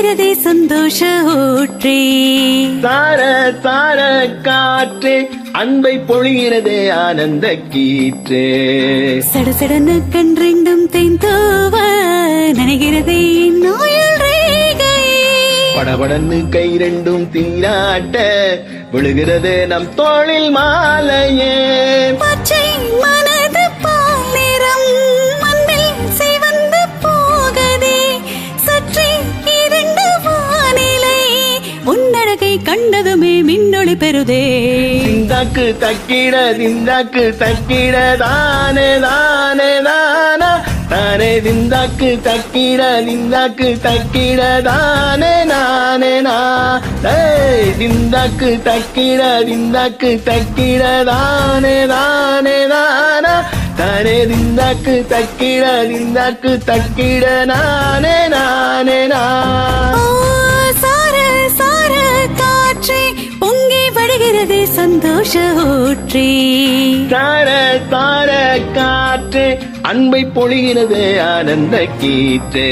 வழிகிறதே சந்தோஷ ஊற்றே. சார சார காற்றே அன்பை பொழிகிறதே ஆனந்த கீற்றே. சடசடன கண் ரெண்டும் தேய்ந்தோவ நினைகிறதே நோயில் ரேகையே. படபடன்னு கை ரெண்டும் தீராட்ட விழுகிறது நம் தோளில் மாலையே. பச்சை மனது பால் நிறம் மண்ணில் சிவந்து போகதே. சற்றே இரண்டு வானிலை உன்னழகை கண்டதுமே மின்னொளி பெறுதே. திந்தாக்கு தக்கிட திந்தாக்கு தக்கிட தானே தானே தானா தானே. திந்தாக்கு தக்கிட திந்தாக்கு தக்கிட தானே நானே நா. திந்தாக்கு தக்கிட திந்தாக்கு தக்கிட தானே தானே தானா தானே. திந்தாக்கு தக்கிட திந்தாக்கு தக்கிட நானே நானே நா. சார சார காற்றே பொங்கி வழிகிறதே சந்தோஷ ஊற்றே. சார சார காற்றே அன்பை பொழிகிறது ஆனந்த கீற்றே.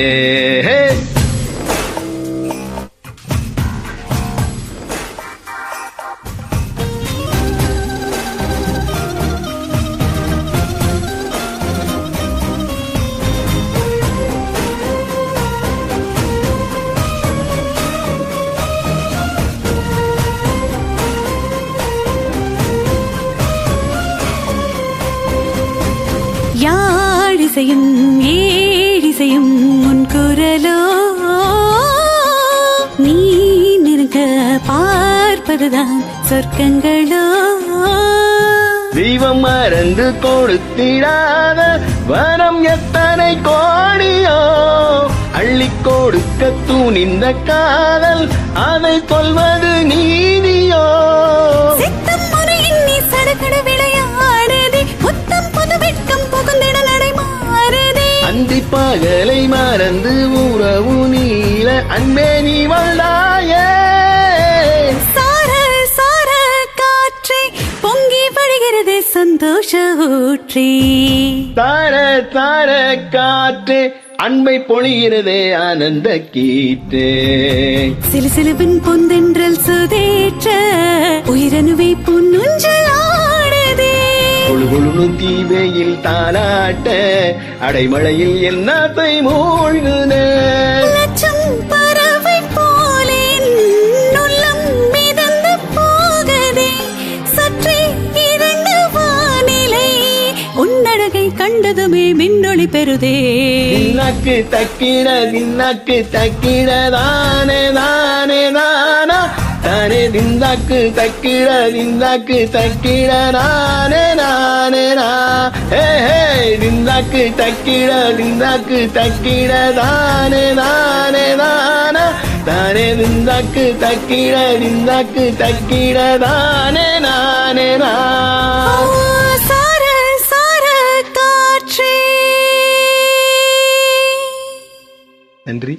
யாழிசையும் ஏழிசையும் உன் குரலோ. நீ நிற்க பார்ப்பதுதான் சொர்க்கங்களோ. தெய்வம் மறந்து கொடுத்திடாத வரம் எத்தனை கோடியோ. அள்ளி கொடுக்க துணிந்த காதல் அதை சொல்வது நீதியோ. சித்தம் முறையின் நீ சடுகடு விளையாடுதே. புத்தம் புது வெட்கம் புகுந்திட நடை மாறுதே. அந்தி பகலை மறந்து உறவு நீல அன்பே நீ வந்தாயே. சார சார காற்றே பொங்கி வழிகிறதே சந்தோஷ ஊற்றே. தார தார காற்றே அன்பை பொழிகிறதே ஆனந்த கீற்றே. சிலு சிலுவின் பொந்தென்றல் சுதேற்ற உயிரணுவை பொன்னுஞ்சல் ஆடுதே. குழு குழு தீவையில் தாலாட்ட அடைமழையில் என்னத்தை மூழ்குதே. லட்சம் பறவை போலே உள்ளம் மிதந்து போகதே. சற்றே இரண்டு வானிலை உன்னழகை கண்டதுமே மின்னொளி பெறுதே. தின்னாக்கு தக்கிட தின்னாக்கு தக்கிட தானே தானே தானா தானே. திந்தாக்கு தக்கிட திந்தாக்கு தக்கிட நானே நானே நா. திந்தாக்கு தக்கிட திந்தாக்கு தக்கிட தானே தானே தானா தானே. திந்தாக்கு தக்கிட திந்தாக்கு தக்கிட தானே நானே நா. சார சார காற்றே. நன்றி.